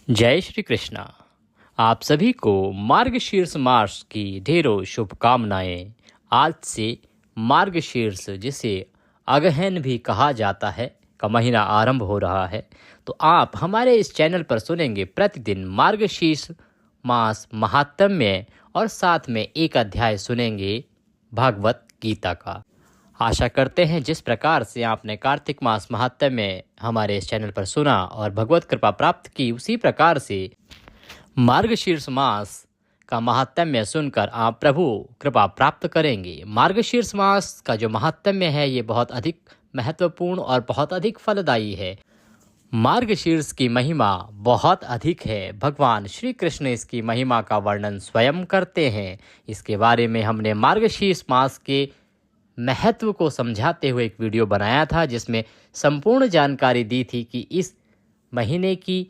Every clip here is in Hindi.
जय श्री कृष्णा। आप सभी को मार्गशीर्ष मास की ढेरों शुभकामनाएं। आज से मार्गशीर्ष, जिसे अगहन भी कहा जाता है, का महीना आरंभ हो रहा है। तो आप हमारे इस चैनल पर सुनेंगे प्रतिदिन मार्गशीर्ष मास महात्म्य और साथ में एक अध्याय सुनेंगे भागवत गीता का। आशा करते हैं जिस प्रकार से आपने कार्तिक मास महात्म्य में हमारे इस चैनल पर सुना और भगवत कृपा प्राप्त की, उसी प्रकार से मार्गशीर्ष मास का महात्म्य सुनकर आप प्रभु कृपा प्राप्त करेंगे। मार्गशीर्ष मास का जो महात्म्य है ये बहुत अधिक महत्वपूर्ण और बहुत अधिक फलदायी है। मार्गशीर्ष की महिमा बहुत अधिक है। भगवान श्री कृष्ण इसकी महिमा का वर्णन स्वयं करते हैं। इसके बारे में हमने मार्गशीर्ष मास के महत्व को समझाते हुए एक वीडियो बनाया था, जिसमें संपूर्ण जानकारी दी थी कि इस महीने की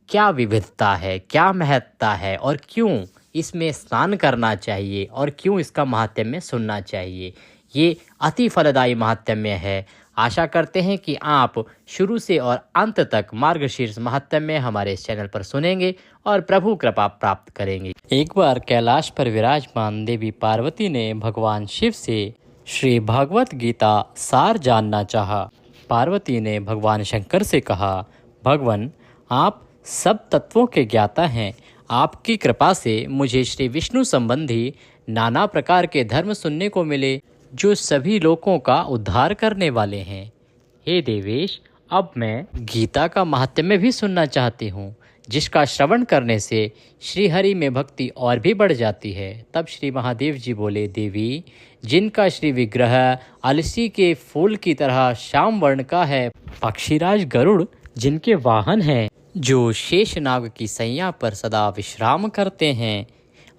क्या विविधता है, क्या महत्ता है और क्यों इसमें स्नान करना चाहिए और क्यों इसका महात्म्य सुनना चाहिए। ये अति फलदायी महात्म्य है। आशा करते हैं कि आप शुरू से और अंत तक मार्गशीर्ष महात्म्य हमारे इस चैनल पर सुनेंगे और प्रभु कृपा प्राप्त करेंगे। एक बार कैलाश पर विराजमान देवी पार्वती ने भगवान शिव से श्री भागवत गीता सार जानना चाहा। पार्वती ने भगवान शंकर से कहा, भगवान आप सब तत्वों के ज्ञाता हैं। आपकी कृपा से मुझे श्री विष्णु संबंधी नाना प्रकार के धर्म सुनने को मिले, जो सभी लोगों का उद्धार करने वाले हैं। हे देवेश, अब मैं गीता का महात्म्य भी सुनना चाहती हूँ, जिसका श्रवण करने से श्री हरि में भक्ति और भी बढ़ जाती है। तब श्री महादेव जी बोले, देवी, जिनका श्री विग्रह अलसी के फूल की तरह श्याम वर्ण का है, पक्षीराज गरुड़ जिनके वाहन हैं, जो शेषनाग की सैया पर सदा विश्राम करते हैं,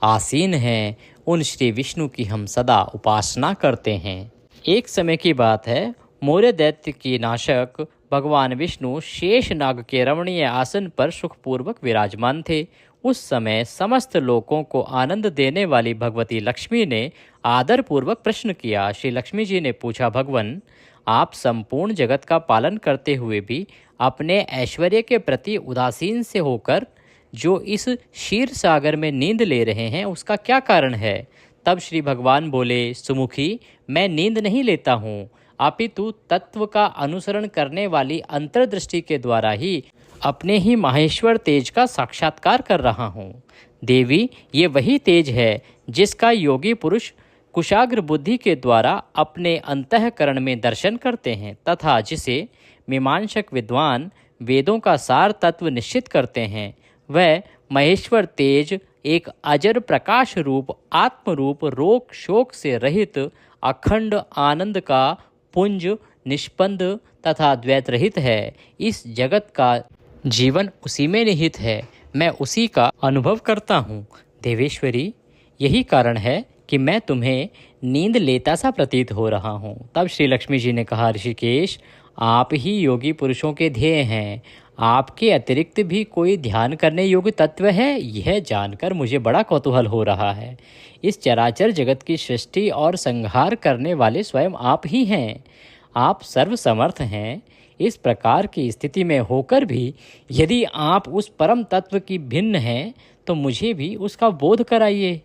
आसीन हैं, उन श्री विष्णु की हम सदा उपासना करते हैं। एक समय की बात है, मौर्य दैत्य की नाशक भगवान विष्णु शेषनाग के रमणीय आसन पर सुखपूर्वक विराजमान थे। उस समय समस्त लोगों को आनंद देने वाली भगवती लक्ष्मी ने आदर पूर्वक प्रश्न किया। श्री लक्ष्मी जी ने पूछा, भगवान आप संपूर्ण जगत का पालन करते हुए भी अपने ऐश्वर्य के प्रति उदासीन से होकर जो इस क्षीर सागर में नींद ले रहे हैं, उसका क्या कारण है? तब श्री भगवान बोले, सुमुखी, मैं नींद नहीं लेता हूँ, अपितु तत्व का अनुसरण करने वाली अंतर्दृष्टि के द्वारा ही अपने ही माहेश्वर तेज का साक्षात्कार कर रहा हूँ। देवी, ये वही तेज है जिसका योगी पुरुष कुशाग्र बुद्धि के द्वारा अपने अंतःकरण में दर्शन करते हैं, तथा जिसे मीमांसक विद्वान वेदों का सार तत्व निश्चित करते हैं। वह महेश्वर तेज एक अजर प्रकाश रूप आत्मरूप रोग शोक से रहित अखंड आनंद का पुंज निष्पंद तथा द्वैत रहित है। इस जगत का जीवन उसी में निहित है। मैं उसी का अनुभव करता हूँ। देवेश्वरी, यही कारण है कि मैं तुम्हें नींद लेता सा प्रतीत हो रहा हूँ। तब श्री लक्ष्मी जी ने कहा, ऋषिकेश, आप ही योगी पुरुषों के ध्येय हैं। आपके अतिरिक्त भी कोई ध्यान करने योग्य तत्व है, यह जानकर मुझे बड़ा कौतूहल हो रहा है। इस चराचर जगत की सृष्टि और संहार करने वाले स्वयं आप ही हैं। आप सर्वसमर्थ हैं। इस प्रकार की स्थिति में होकर भी यदि आप उस परम तत्व की भिन्न हैं, तो मुझे भी उसका बोध कराइए।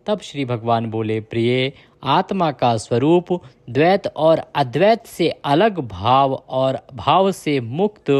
तब श्री भगवान बोले, प्रिय, आत्मा का स्वरूप द्वैत और अद्वैत से अलग भाव और भाव से मुक्त,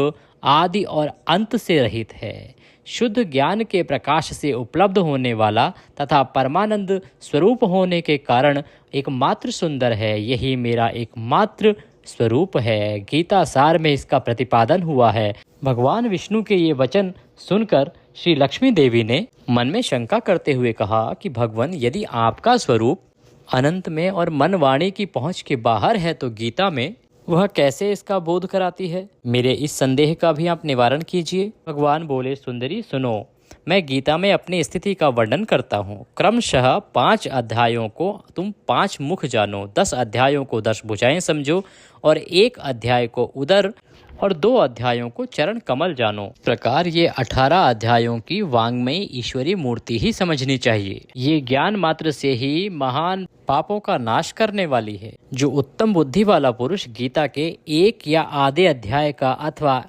आदि और अंत से रहित है। शुद्ध ज्ञान के प्रकाश से उपलब्ध होने वाला तथा परमानंद स्वरूप होने के कारण एकमात्र सुंदर है। यही मेरा एकमात्र स्वरूप है। गीता सार में इसका प्रतिपादन हुआ है। भगवान विष्णु के ये वचन सुनकर श्री लक्ष्मी देवी ने मन में शंका करते हुए कहा कि भगवान, यदि आपका स्वरूप अनंत में और मन वाणी की पहुंच के बाहर है, तो गीता में वह कैसे इसका बोध कराती है? मेरे इस संदेह का भी आप निवारण कीजिए। भगवान बोले, सुंदरी सुनो, मैं गीता में अपनी स्थिति का वर्णन करता हूँ। क्रमशः 5 अध्यायों को तुम 5 मुख जानो, 10 अध्यायों को 10 भुजाएं समझो और 1 अध्याय को उदर और 2 अध्यायों को चरण कमल जानो। इस प्रकार ये 18 अध्यायों की वांग्मयी ईश्वरी मूर्ति ही समझनी चाहिए। ये ज्ञान मात्र से ही महान पापों का नाश करने वाली है। जो उत्तम बुद्धि वाला पुरुष गीता के 1 या आधे अध्याय का अथवा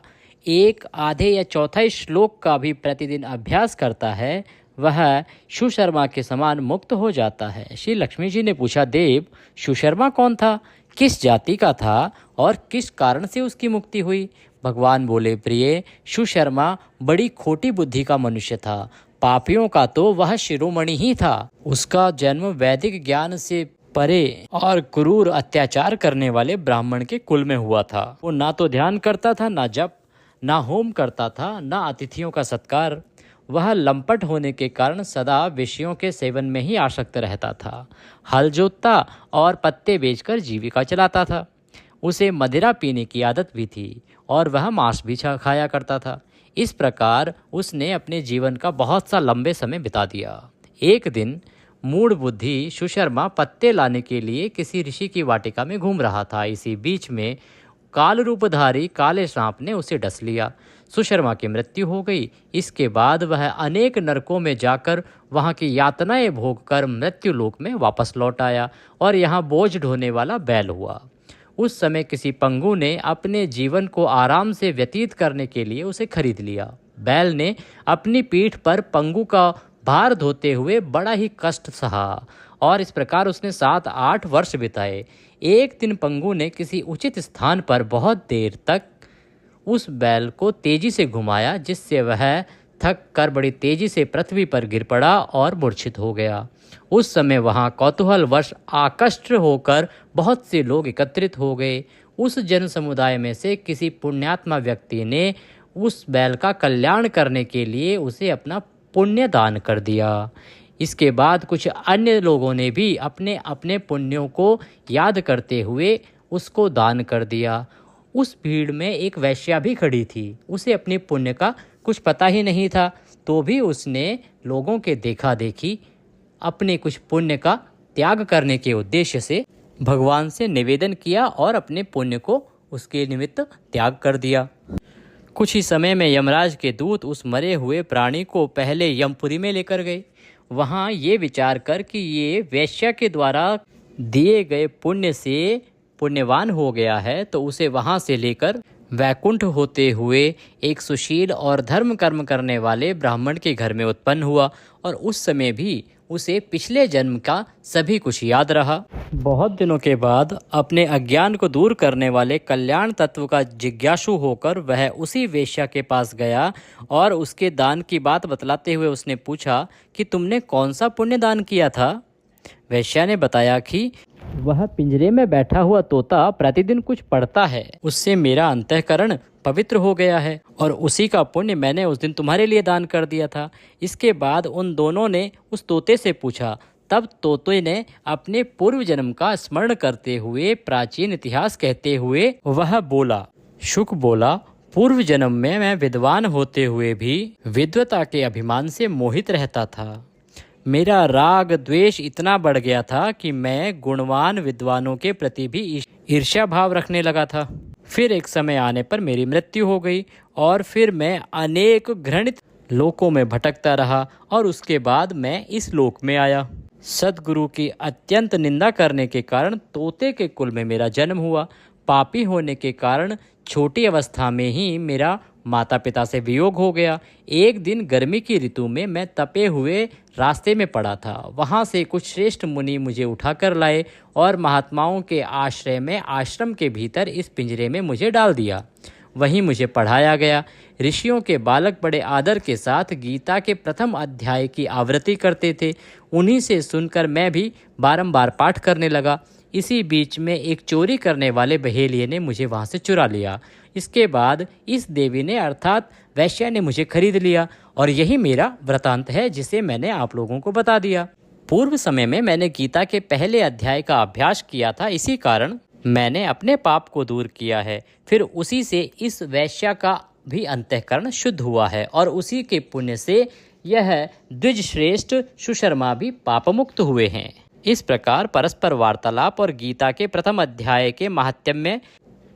एक आधे या चौथाई श्लोक का भी प्रतिदिन अभ्यास करता है वह सुशर्मा के समान मुक्त हो जाता है। श्री लक्ष्मी जी ने पूछा, देव, सुशर्मा कौन था, किस जाति का था और किस कारण से उसकी मुक्ति हुई? भगवान बोले, प्रिय, सुशर्मा बड़ी खोटी बुद्धि का मनुष्य था। पापियों का तो वह शिरोमणि ही था। उसका जन्म वैदिक ज्ञान से परे और क्रूर अत्याचार करने वाले ब्राह्मण के कुल में हुआ था। वो ना तो ध्यान करता था, ना जप, ना होम करता था, ना अतिथियों का सत्कार। वह लंपट होने के कारण सदा विषयों के सेवन में ही आसक्त रहता था। हल जोतता और पत्ते बेचकर जीविका चलाता था। उसे मदिरा पीने की आदत भी थी और वह मांस भी खाया करता था। इस प्रकार उसने अपने जीवन का बहुत सा लंबे समय बिता दिया। एक दिन मूढ़ बुद्धि सुशर्मा पत्ते लाने के लिए किसी ऋषि की वाटिका में घूम रहा था। इसी बीच में काल रूपधारी काले सांप ने उसे डस लिया। सुशर्मा की मृत्यु हो गई। इसके बाद वह अनेक नरकों में जाकर वहां की यातनाएं भोगकर मृत्यु लोक में वापस लौट आया और यहाँ बोझ ढोने वाला बैल हुआ। उस समय किसी पंगु ने अपने जीवन को आराम से व्यतीत करने के लिए उसे खरीद लिया। बैल ने अपनी पीठ पर पंगु का भार धोते हुए बड़ा ही कष्ट सहा और इस प्रकार उसने 7-8 वर्ष बिताए। एक दिन पंगु ने किसी उचित स्थान पर बहुत देर तक उस बैल को तेजी से घुमाया, जिससे वह थक कर बड़ी तेजी से पृथ्वी पर गिर पड़ा और मूर्छित हो गया। उस समय वहां कौतूहलवश आकर्षित होकर बहुत से लोग एकत्रित हो गए। उस जन समुदाय में से किसी पुण्यात्मा व्यक्ति ने उस बैल का कल्याण करने के लिए उसे अपना पुण्य दान कर दिया। इसके बाद कुछ अन्य लोगों ने भी अपने अपने पुण्यों को याद करते हुए उसको दान कर दिया। उस भीड़ में एक वैश्या भी खड़ी थी। उसे अपने पुण्य का कुछ पता ही नहीं था, तो भी उसने लोगों के देखा देखी अपने कुछ पुण्य का त्याग करने के उद्देश्य से भगवान से निवेदन किया और अपने पुण्य को उसके निमित्त त्याग कर दिया। कुछ ही समय में यमराज के दूत उस मरे हुए प्राणी को पहले यमपुरी में लेकर गए। वहां ये विचार कर कि ये वैश्या के द्वारा दिए गए पुण्य से पुण्यवान हो गया है, तो उसे वहां से लेकर वैकुंठ होते हुए एक सुशील और धर्म कर्म करने वाले ब्राह्मण के घर में उत्पन्न हुआ और उस समय भी उसे पिछले जन्म का सभी कुछ याद रहा। बहुत दिनों के बाद अपने अज्ञान को दूर करने वाले कल्याण तत्व का जिज्ञासु होकर वह उसी वेश्या के पास गया और उसके दान की बात बतलाते हुए उसने पूछा कि तुमने कौन सा पुण्य दान किया था? वेश्या ने बताया कि वह पिंजरे में बैठा हुआ तोता प्रतिदिन कुछ पढ़ता है, उससे मेरा अंतःकरण पवित्र हो गया है और उसी का पुण्य मैंने उस दिन तुम्हारे लिए दान कर दिया था। इसके बाद उन दोनों ने उस तोते से पूछा। तब तोते ने अपने पूर्व जन्म का स्मरण करते हुए प्राचीन इतिहास कहते हुए वह बोला। शुक बोला, पूर्व जन्म में मैं विद्वान होते हुए भी विद्वता के अभिमान से मोहित रहता था। मेरा राग द्वेष इतना बढ़ गया था कि मैं गुणवान विद्वानों के प्रति भी ईर्ष्या भाव रखने लगा था। फिर एक समय आने पर मेरी मृत्यु हो गई और फिर मैं अनेक घृणित लोकों में भटकता रहा और उसके बाद मैं इस लोक में आया। सद्गुरु की अत्यंत निंदा करने के कारण तोते के कुल में मेरा जन्म हुआ। पापी होने के कारण छोटी अवस्था में ही मेरा माता पिता से वियोग हो गया। एक दिन गर्मी की ऋतु में मैं तपे हुए रास्ते में पड़ा था। वहाँ से कुछ श्रेष्ठ मुनि मुझे उठाकर लाए और महात्माओं के आश्रय में आश्रम के भीतर इस पिंजरे में मुझे डाल दिया। वहीं मुझे पढ़ाया गया। ऋषियों के बालक बड़े आदर के साथ गीता के प्रथम अध्याय की आवृत्ति करते थे। उन्हीं से सुनकर मैं भी बारंबार पाठ करने लगा। इसी बीच में एक चोरी करने वाले बहेलिये ने मुझे वहाँ से चुरा लिया। इसके बाद इस देवी ने अर्थात वैश्या ने मुझे खरीद लिया और यही मेरा वृतांत है जिसे मैंने आप लोगों को बता दिया। पूर्व समय में मैंने गीता के पहले अध्याय का अभ्यास किया था, इसी कारण मैंने अपने पाप को दूर किया है। फिर उसी से इस वैश्या का भी अंतःकरण शुद्ध हुआ है और उसी के पुण्य से यह द्विज श्रेष्ठ सुशर्मा भी पापमुक्त हुए हैं। इस प्रकार परस्पर वार्तालाप और गीता के प्रथम अध्याय के महात्म्य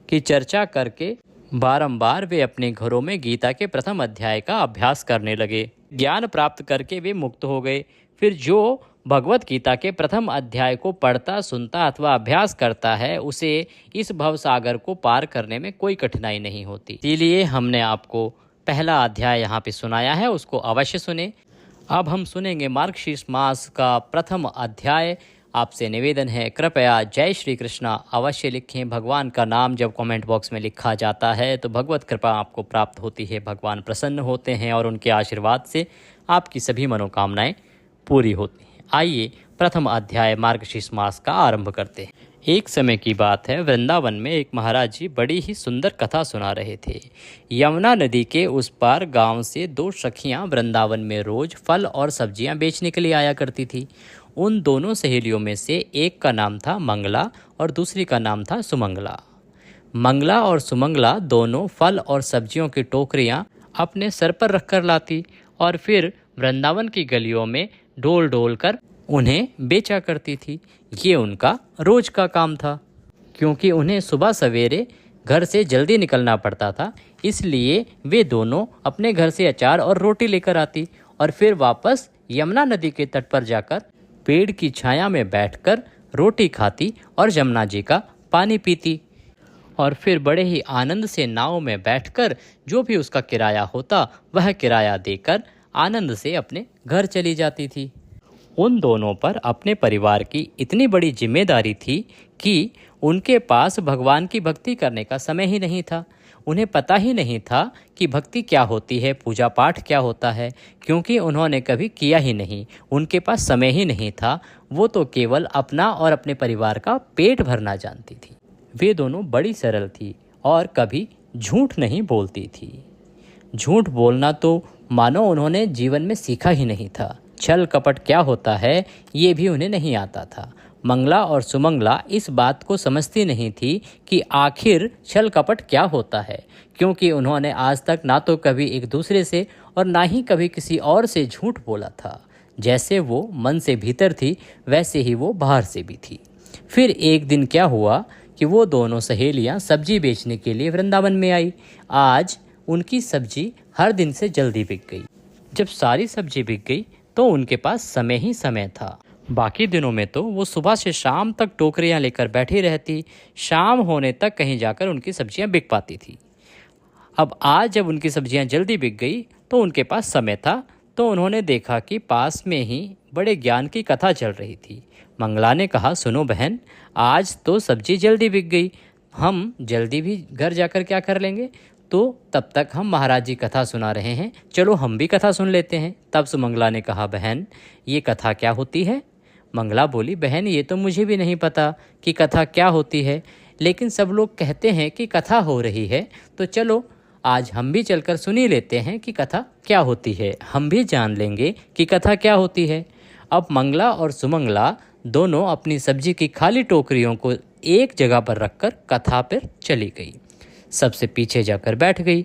की चर्चा करके बारंबार वे अपने घरों में गीता के प्रथम अध्याय का अभ्यास करने लगे। ज्ञान प्राप्त करके वे मुक्त हो गए। फिर जो भगवत गीता के प्रथम अध्याय को पढ़ता, सुनता अथवा अभ्यास करता है, उसे इस भव सागर को पार करने में कोई कठिनाई नहीं होती। इसीलिए हमने आपको पहला अध्याय यहाँ पे सुनाया है, उसको अवश्य सुने। अब हम सुनेंगे मार्गशीर्ष मास का प्रथम अध्याय। आपसे निवेदन है, कृपया जय श्री कृष्णा अवश्य लिखें। भगवान का नाम जब कमेंट बॉक्स में लिखा जाता है तो भगवत कृपा आपको प्राप्त होती है, भगवान प्रसन्न होते हैं और उनके आशीर्वाद से आपकी सभी मनोकामनाएं पूरी होती हैं। आइए प्रथम अध्याय मार्गशीर्ष मास का आरंभ करते हैं। एक समय की बात है, वृंदावन में एक महाराज जी बड़ी ही सुंदर कथा सुना रहे थे। यमुना नदी के उस पार गांव से 2 सखियां वृंदावन में रोज फल और सब्जियां बेचने के लिए आया करती थी। उन दोनों सहेलियों में से एक का नाम था मंगला और दूसरी का नाम था सुमंगला। मंगला और सुमंगला दोनों फल और सब्जियों की टोकरियां अपने सर पर रखकर लाती और फिर वृंदावन की गलियों में डोल डोल कर उन्हें बेचा करती थी। ये उनका रोज का काम था। क्योंकि उन्हें सुबह सवेरे घर से जल्दी निकलना पड़ता था, इसलिए वे दोनों अपने घर से अचार और रोटी लेकर आती और फिर वापस यमुना नदी के तट पर जाकर पेड़ की छाया में बैठकर रोटी खाती और यमुना जी का पानी पीती और फिर बड़े ही आनंद से नाव में बैठकर जो भी उसका किराया होता वह किराया देकर आनंद से अपने घर चली जाती थी। उन दोनों पर अपने परिवार की इतनी बड़ी जिम्मेदारी थी कि उनके पास भगवान की भक्ति करने का समय ही नहीं था। उन्हें पता ही नहीं था कि भक्ति क्या होती है, पूजा पाठ क्या होता है, क्योंकि उन्होंने कभी किया ही नहीं। उनके पास समय ही नहीं था। वो तो केवल अपना और अपने परिवार का पेट भरना जानती थी। वे दोनों बड़ी सरल थी और कभी झूठ नहीं बोलती थी। झूठ बोलना तो मानो उन्होंने जीवन में सीखा ही नहीं था। छल कपट क्या होता है ये भी उन्हें नहीं आता था। मंगला और सुमंगला इस बात को समझती नहीं थी कि आखिर छल कपट क्या होता है, क्योंकि उन्होंने आज तक ना तो कभी एक दूसरे से और ना ही कभी किसी और से झूठ बोला था। जैसे वो मन से भीतर थी वैसे ही वो बाहर से भी थी। फिर एक दिन क्या हुआ कि वो दोनों सहेलियां सब्जी बेचने के लिए वृंदावन में आई। आज उनकी सब्जी हर दिन से जल्दी बिक गई। जब सारी सब्जी बिक गई तो उनके पास समय ही समय था। बाकी दिनों में तो वो सुबह से शाम तक टोकरियां लेकर बैठी रहती। शाम होने तक कहीं जाकर उनकी सब्जियां बिक पाती थी। अब आज जब उनकी सब्जियां जल्दी बिक गई तो उनके पास समय था, तो उन्होंने देखा कि पास में ही बड़े ज्ञान की कथा चल रही थी। मंगला ने कहा, सुनो बहन, आज तो सब्जी जल्दी बिक गई, हम जल्दी भी घर जाकर क्या कर लेंगे, तो तब तक हम महाराज जी कथा सुना रहे हैं, चलो हम भी कथा सुन लेते हैं। तब सुमंगला ने कहा, बहन ये कथा क्या होती है? मंगला बोली, बहन ये तो मुझे भी नहीं पता कि कथा क्या होती है, लेकिन सब लोग कहते हैं कि कथा हो रही है, तो चलो आज हम भी चलकर सुन ही लेते हैं कि कथा क्या होती है, हम भी जान लेंगे कि कथा क्या होती है। अब मंगला और सुमंगला दोनों अपनी सब्जी की खाली टोकरियों को एक जगह पर रखकर कथा पर चली गई। सबसे पीछे जाकर बैठ गई।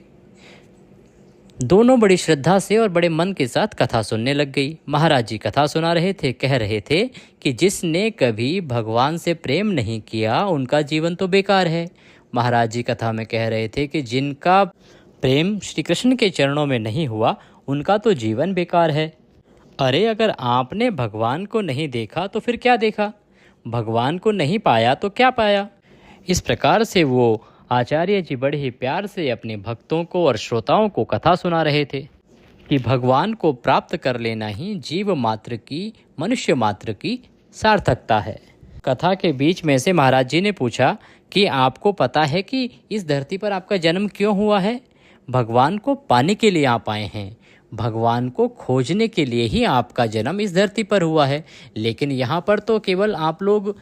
दोनों बड़ी श्रद्धा से और बड़े मन के साथ कथा सुनने लग गई। महाराज जी कथा सुना रहे थे, कह रहे थे कि जिसने कभी भगवान से प्रेम नहीं किया उनका जीवन तो बेकार है। महाराज जी कथा में कह रहे थे कि जिनका प्रेम श्री कृष्ण के चरणों में नहीं हुआ उनका तो जीवन बेकार है। अरे अगर आपने भगवान को नहीं देखा तो फिर क्या देखा, भगवान को नहीं पाया तो क्या पाया। इस प्रकार से वो आचार्य जी बड़े ही प्यार से अपने भक्तों को और श्रोताओं को कथा सुना रहे थे कि भगवान को प्राप्त कर लेना ही जीव मात्र की, मनुष्य मात्र की सार्थकता है। कथा के बीच में से महाराज जी ने पूछा कि आपको पता है कि इस धरती पर आपका जन्म क्यों हुआ है? भगवान को पाने के लिए आप आए हैं, भगवान को खोजने के लिए ही आपका जन्म इस धरती पर हुआ है। लेकिन यहाँ पर तो केवल आप लोग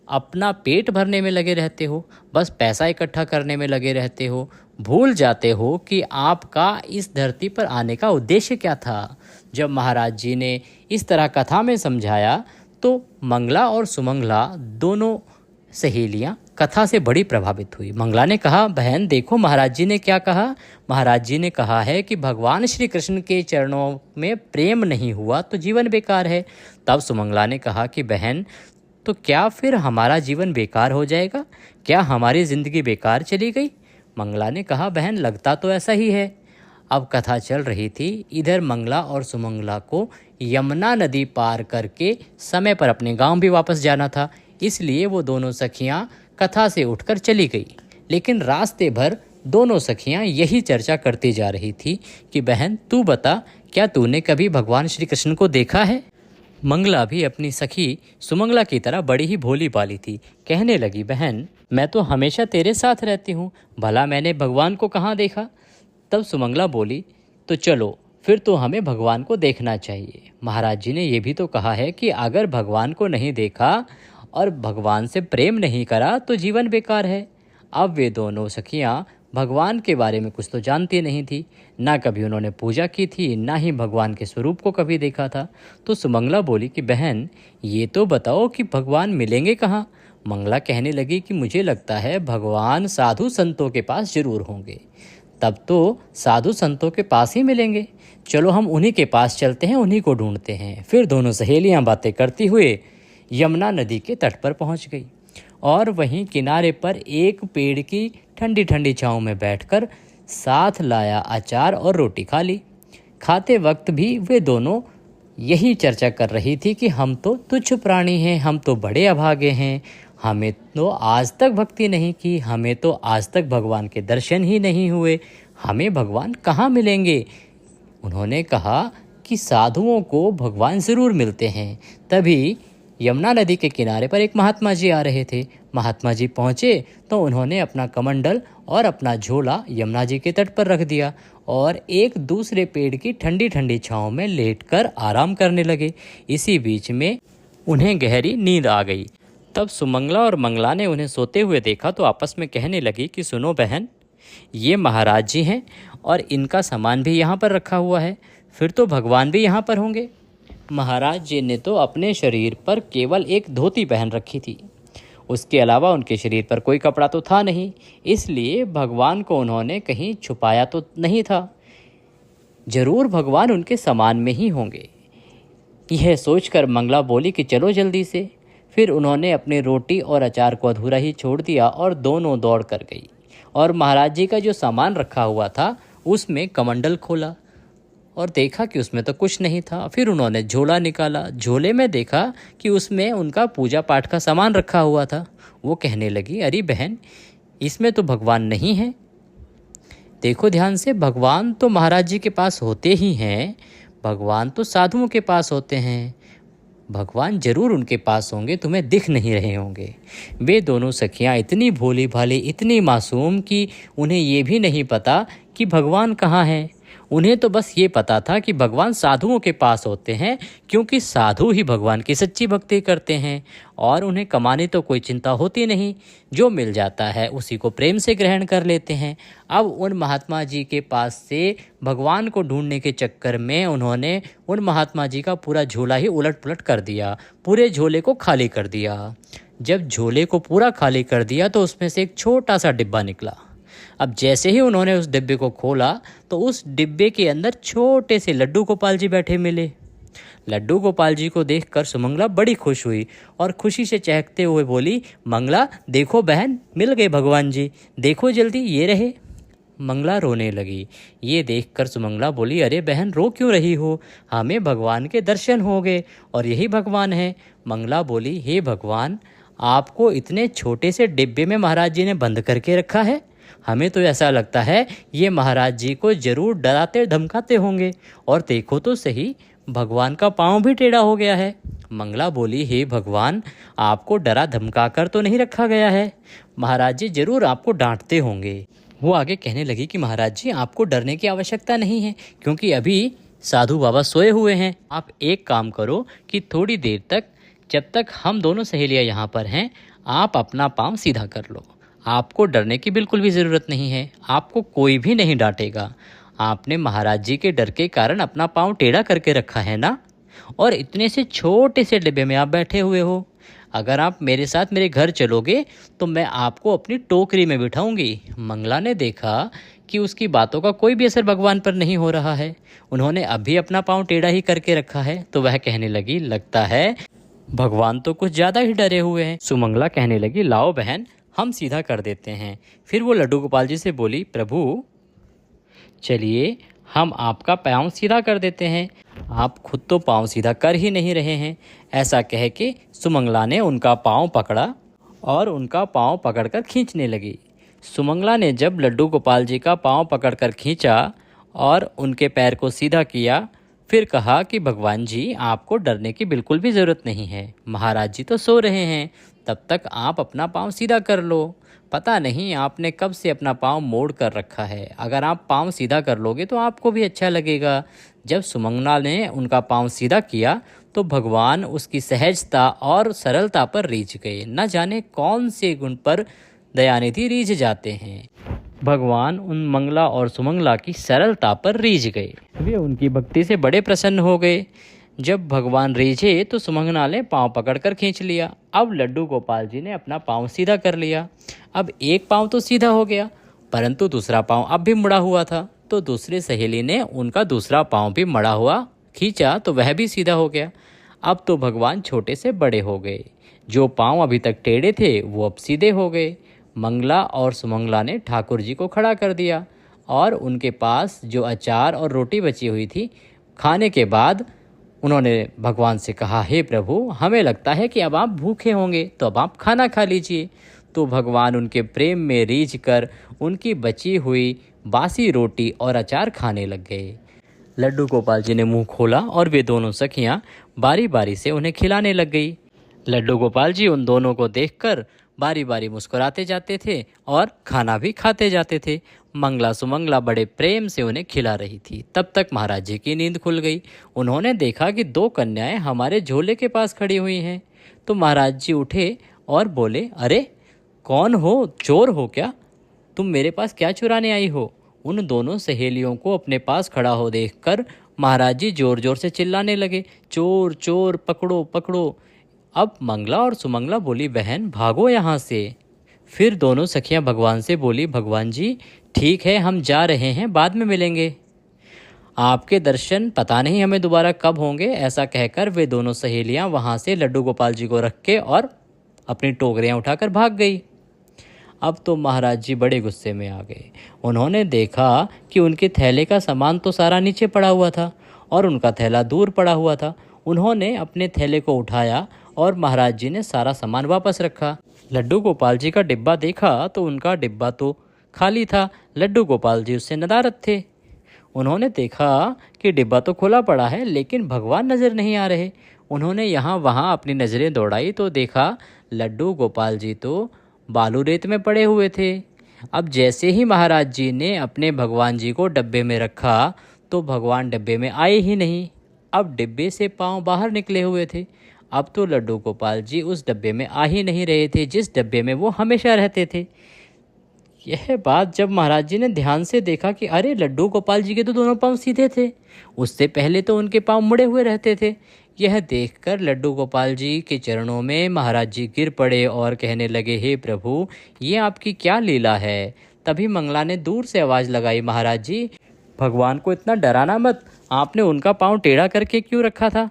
अपना पेट भरने में लगे रहते हो, बस पैसा इकट्ठा करने में लगे रहते हो, भूल जाते हो कि आपका इस धरती पर आने का उद्देश्य क्या था। जब महाराज जी ने इस तरह कथा में समझाया तो मंगला और सुमंगला दोनों सहेलियां कथा से बड़ी प्रभावित हुई। मंगला ने कहा, बहन देखो महाराज जी ने क्या कहा। महाराज जी ने कहा है कि भगवान श्री कृष्ण के चरणों में प्रेम नहीं हुआ तो जीवन बेकार है। तब सुमंगला ने कहा कि बहन तो क्या फिर हमारा जीवन बेकार हो जाएगा, क्या हमारी ज़िंदगी बेकार चली गई? मंगला ने कहा, बहन लगता तो ऐसा ही है। अब कथा चल रही थी, इधर मंगला और सुमंगला को यमुना नदी पार करके समय पर अपने गांव भी वापस जाना था, इसलिए वो दोनों सखियां कथा से उठकर चली गई। लेकिन रास्ते भर दोनों सखियां यही चर्चा करती जा रही थी कि बहन तू बता, क्या तूने कभी भगवान श्री कृष्ण को देखा है? मंगला भी अपनी सखी सुमंगला की तरह बड़ी ही भोली भाली थी। कहने लगी, बहन मैं तो हमेशा तेरे साथ रहती हूँ, भला मैंने भगवान को कहाँ देखा? तब सुमंगला बोली, तो चलो फिर तो हमें भगवान को देखना चाहिए। महाराज जी ने यह भी तो कहा है कि अगर भगवान को नहीं देखा और भगवान से प्रेम नहीं करा तो जीवन बेकार है। अब वे दोनों सखियाँ भगवान के बारे में कुछ तो जानती नहीं थी, ना कभी उन्होंने पूजा की थी, ना ही भगवान के स्वरूप को कभी देखा था। तो सुमंगला बोली कि बहन ये तो बताओ कि भगवान मिलेंगे कहाँ? मंगला कहने लगी कि मुझे लगता है भगवान साधु संतों के पास जरूर होंगे। तब तो साधु संतों के पास ही मिलेंगे, चलो हम उन्हीं के पास चलते हैं, उन्हीं को ढूंढते हैं। फिर दोनों सहेलियां बातें करती हुए यमुना नदी के तट पर पहुंच गई और वहीं किनारे पर एक पेड़ की ठंडी ठंडी छांव में बैठकर साथ लाया अचार और रोटी खा ली। खाते वक्त भी वे दोनों यही चर्चा कर रही थी कि हम तो तुच्छ प्राणी हैं, हम तो बड़े अभागे हैं, हमें तो आज तक भक्ति नहीं की, हमें तो आज तक भगवान के दर्शन ही नहीं हुए, हमें भगवान कहाँ मिलेंगे? उन्होंने कहा कि साधुओं को भगवान ज़रूर मिलते हैं। तभी यमुना नदी के किनारे पर एक महात्मा जी आ रहे थे। महात्मा जी पहुँचे तो उन्होंने अपना कमंडल और अपना झोला यमुना जी के तट पर रख दिया और एक दूसरे पेड़ की ठंडी ठंडी छांव में लेटकर आराम करने लगे। इसी बीच में उन्हें गहरी नींद आ गई। तब सुमंगला और मंगला ने उन्हें सोते हुए देखा तो आपस में कहने लगी कि सुनो बहन, ये महाराज जी हैं और इनका सामान भी यहाँ पर रखा हुआ है, फिर तो भगवान भी यहाँ पर होंगे। महाराज जी ने तो अपने शरीर पर केवल एक धोती पहन रखी थी, उसके अलावा उनके शरीर पर कोई कपड़ा तो था नहीं, इसलिए भगवान को उन्होंने कहीं छुपाया तो नहीं था। जरूर भगवान उनके सामान में ही होंगे। यह सोचकर मंगला बोली कि चलो जल्दी से। फिर उन्होंने अपनी रोटी और अचार को अधूरा ही छोड़ दिया और दोनों दौड़ कर गई और महाराज जी का जो सामान रखा हुआ था उसमें कमंडल खोला और देखा कि उसमें तो कुछ नहीं था। फिर उन्होंने झोला निकाला, झोले में देखा कि उसमें उनका पूजा पाठ का सामान रखा हुआ था। वो कहने लगी, अरे बहन इसमें तो भगवान नहीं है, देखो ध्यान से, भगवान तो महाराज जी के पास होते ही हैं, भगवान तो साधुओं के पास होते हैं, भगवान जरूर उनके पास होंगे, तुम्हें दिख नहीं रहे होंगे। वे दोनों सखियां इतनी भोली भाली, इतनी मासूम कि उन्हें ये भी नहीं पता कि भगवान कहाँ हैं। उन्हें तो बस ये पता था कि भगवान साधुओं के पास होते हैं, क्योंकि साधु ही भगवान की सच्ची भक्ति करते हैं और उन्हें कमाने तो कोई चिंता होती नहीं, जो मिल जाता है उसी को प्रेम से ग्रहण कर लेते हैं। अब उन महात्मा जी के पास से भगवान को ढूंढने के चक्कर में उन्होंने उन महात्मा जी का पूरा झोला ही उलट पुलट कर दिया, पूरे झोले को खाली कर दिया। जब झोले को पूरा खाली कर दिया तो उसमें से एक छोटा सा डिब्बा निकला। अब जैसे ही उन्होंने उस डिब्बे को खोला तो उस डिब्बे के अंदर छोटे से लड्डू गोपाल जी बैठे मिले। लड्डू गोपाल जी को देखकर सुमंगला बड़ी खुश हुई और खुशी से चहकते हुए बोली, मंगला देखो बहन, मिल गए भगवान जी, देखो जल्दी ये रहे। मंगला रोने लगी। ये देखकर सुमंगला बोली, अरे बहन रो क्यों रही हो, हमें भगवान के दर्शन हो गए और यही भगवान है। मंगला बोली, हे भगवान, आपको इतने छोटे से डिब्बे में महाराज जी ने बंद करके रखा है, हमें तो ऐसा लगता है ये महाराज जी को जरूर डराते धमकाते होंगे, और देखो तो सही भगवान का पाँव भी टेढ़ा हो गया है। मंगला बोली, हे भगवान, आपको डरा धमका कर तो नहीं रखा गया है, महाराज जी जरूर आपको डांटते होंगे। वो आगे कहने लगी कि महाराज जी आपको डरने की आवश्यकता नहीं है, क्योंकि अभी साधु बाबा सोए हुए हैं। आप एक काम करो कि थोड़ी देर तक, जब तक हम दोनों सहेलियाँ यहाँ पर हैं, आप अपना पाँव सीधा कर लो, आपको डरने की बिल्कुल भी ज़रूरत नहीं है, आपको कोई भी नहीं डांटेगा। आपने महाराज जी के डर के कारण अपना पाँव टेढ़ा करके रखा है ना, और इतने से छोटे से डिब्बे में आप बैठे हुए हो। अगर आप मेरे साथ मेरे घर चलोगे तो मैं आपको अपनी टोकरी में बिठाऊंगी। मंगला ने देखा कि उसकी बातों का कोई भी असर भगवान पर नहीं हो रहा है, उन्होंने अभी अपना पाँव टेढ़ा ही करके रखा है, तो वह कहने लगी, लगता है भगवान तो कुछ ज़्यादा ही डरे हुए हैं। सुमंगला कहने लगी, लाओ बहन हम सीधा कर देते हैं। फिर वो लड्डू गोपाल जी से बोली, प्रभु चलिए हम आपका पाँव सीधा कर देते हैं, आप खुद तो पाँव सीधा कर ही नहीं रहे हैं। ऐसा कह के सुमंगला ने उनका पाँव पकड़ा और उनका पाँव पकड़कर खींचने लगी। सुमंगला ने जब लड्डू गोपाल जी का पाँव पकड़कर खींचा और उनके पैर को सीधा किया, फिर कहा कि भगवान जी, आपको डरने की बिल्कुल भी ज़रूरत नहीं है। महाराज जी तो सो रहे हैं, तब तक आप अपना पाँव सीधा कर लो। पता नहीं आपने कब से अपना पाँव मोड़ कर रखा है। अगर आप पाँव सीधा कर लोगे तो आपको भी अच्छा लगेगा। जब सुमंगला ने उनका पाँव सीधा किया तो भगवान उसकी सहजता और सरलता पर रीझ गए। न जाने कौन से गुण पर दयानिधि रीझ जाते हैं। भगवान उन मंगला और सुमंगला की सरलता पर रीझ गए। वे उनकी भक्ति से बड़े प्रसन्न हो गए। जब भगवान रीझे तो सुमंगला ने पाँव पकड़कर खींच लिया। अब लड्डू गोपाल जी ने अपना पाँव सीधा कर लिया। अब एक पाँव तो सीधा हो गया, परंतु दूसरा पाँव अब भी मुड़ा हुआ था। तो दूसरी सहेली ने उनका दूसरा पाँव भी मुड़ा हुआ खींचा तो वह भी सीधा हो गया। अब तो भगवान छोटे से बड़े हो गए। जो पाँव अभी तक टेढ़े थे वो अब सीधे हो गए। मंगला और सुमंगला ने ठाकुर जी को खड़ा कर दिया और उनके पास जो अचार और रोटी बची हुई थी, खाने के बाद उन्होंने भगवान से कहा, हे प्रभु, हमें लगता है कि अब आप भूखे होंगे, तो अब आप खाना खा लीजिए। तो भगवान उनके प्रेम में रीझ कर उनकी बची हुई बासी रोटी और अचार खाने लग गए। लड्डू गोपाल जी ने मुंह खोला और वे दोनों सखियां बारी बारी से उन्हें खिलाने लग गई। लड्डू गोपाल जी उन दोनों को देखकर बारी बारी मुस्कुराते जाते थे और खाना भी खाते जाते थे। मंगला सुमंगला बड़े प्रेम से उन्हें खिला रही थी। तब तक महाराज जी की नींद खुल गई। उन्होंने देखा कि दो कन्याएं हमारे झोले के पास खड़ी हुई हैं। तो महाराज जी उठे और बोले, अरे कौन हो, चोर हो क्या? तुम मेरे पास क्या चुराने आई हो? उन दोनों सहेलियों को अपने पास खड़ा हो देखकर महाराज जी जोर जोर से चिल्लाने लगे, चोर चोर, पकड़ो पकड़ो। अब मंगला और सुमंगला बोली, बहन भागो यहाँ से। फिर दोनों सखियां भगवान से बोली, भगवान जी ठीक है, हम जा रहे हैं, बाद में मिलेंगे। आपके दर्शन पता नहीं हमें दोबारा कब होंगे। ऐसा कहकर वे दोनों सहेलियां वहाँ से लड्डू गोपाल जी को रख के और अपनी टोकरियां उठाकर भाग गई। अब तो महाराज जी बड़े गुस्से में आ गए। उन्होंने देखा कि उनके थैले का सामान तो सारा नीचे पड़ा हुआ था और उनका थैला दूर पड़ा हुआ था। उन्होंने अपने थैले को उठाया और महाराज जी ने सारा सामान वापस रखा। लड्डू गोपाल जी का डिब्बा देखा तो उनका डिब्बा तो खाली था। लड्डू गोपाल जी उससे नदारद थे। उन्होंने देखा कि डिब्बा तो खुला पड़ा है, लेकिन भगवान नज़र नहीं आ रहे। उन्होंने यहाँ वहाँ अपनी नज़रें दौड़ाई तो देखा लड्डू गोपाल जी तो बालू रेत में पड़े हुए थे। अब जैसे ही महाराज जी ने अपने भगवान जी को डब्बे में रखा तो भगवान डब्बे में आए ही नहीं। अब डिब्बे से पाँव बाहर निकले हुए थे। अब तो लड्डू गोपाल जी उस डब्बे में आ ही नहीं रहे थे जिस डब्बे में वो हमेशा रहते थे। यह बात जब महाराज जी ने ध्यान से देखा कि अरे लड्डू गोपाल जी के तो दोनों पाँव सीधे थे, उससे पहले तो उनके पाँव मुड़े हुए रहते थे। यह देखकर लड्डू गोपाल जी के चरणों में महाराज जी गिर पड़े और कहने लगे, हे प्रभु, ये आपकी क्या लीला है? तभी मंगला ने दूर से आवाज़ लगाई, महाराज जी भगवान को इतना डराना मत, आपने उनका पाँव टेढ़ा करके क्यों रखा था?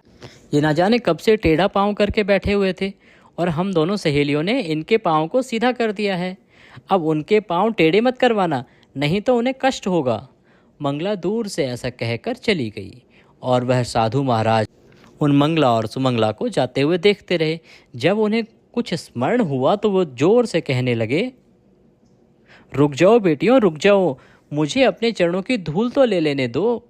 ये ना जाने कब से टेढ़ा पाँव करके बैठे हुए थे और हम दोनों सहेलियों ने इनके पाँव को सीधा कर दिया है। अब उनके पाँव टेढ़े मत करवाना, नहीं तो उन्हें कष्ट होगा। मंगला दूर से ऐसा कहकर चली गई और वह साधु महाराज उन मंगला और सुमंगला को जाते हुए देखते रहे। जब उन्हें कुछ स्मरण हुआ तो वो जोर से कहने लगे, रुक जाओ बेटियों, रुक जाओ, मुझे अपने चरणों की धूल तो ले लेने दो।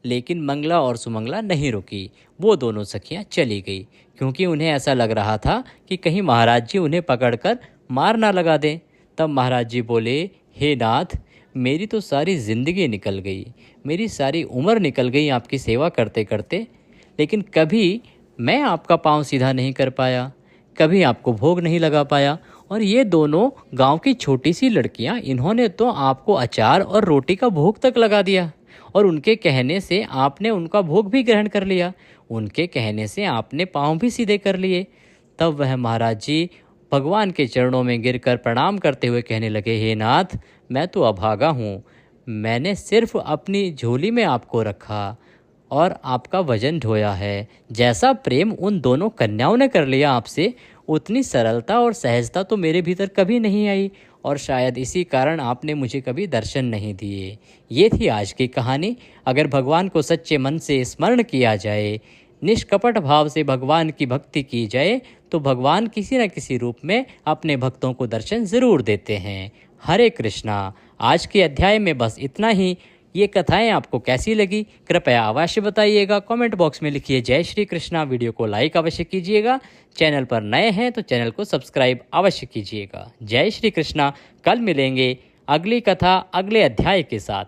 लेकिन मंगला और सुमंगला नहीं रुकी। वो दोनों सखियां चली गई क्योंकि उन्हें ऐसा लग रहा था कि कहीं महाराज जी उन्हें पकड़कर मार ना लगा दें। तब महाराज जी बोले, हे नाथ, मेरी तो सारी ज़िंदगी निकल गई, मेरी सारी उम्र निकल गई आपकी सेवा करते करते, लेकिन कभी मैं आपका पाँव सीधा नहीं कर पाया, कभी आपको भोग नहीं लगा पाया। और ये दोनों गांव की छोटी सी लड़कियां, इन्होंने तो आपको अचार और रोटी का भोग तक लगा दिया और उनके कहने से आपने उनका भोग भी ग्रहण कर लिया, उनके कहने से आपने पाँव भी सीधे कर लिए। तब वह महाराज जी भगवान के चरणों में गिरकर प्रणाम करते हुए कहने लगे, हे नाथ, मैं तो अभागा हूँ, मैंने सिर्फ अपनी झोली में आपको रखा और आपका वजन ढोया है। जैसा प्रेम उन दोनों कन्याओं ने कर लिया आपसे, उतनी सरलता और सहजता तो मेरे भीतर कभी नहीं आई और शायद इसी कारण आपने मुझे कभी दर्शन नहीं दिए। ये थी आज की कहानी। अगर भगवान को सच्चे मन से स्मरण किया जाए, निष्कपट भाव से भगवान की भक्ति की जाए, तो भगवान किसी न किसी रूप में अपने भक्तों को दर्शन ज़रूर देते हैं। हरे कृष्णा। आज के अध्याय में बस इतना ही। ये कथाएं आपको कैसी लगी कृपया अवश्य बताइएगा। कमेंट बॉक्स में लिखिए जय श्री कृष्णा। वीडियो को लाइक अवश्य कीजिएगा। चैनल पर नए हैं तो चैनल को सब्सक्राइब अवश्य कीजिएगा। जय श्री कृष्णा। कल मिलेंगे अगली कथा अगले अध्याय के साथ।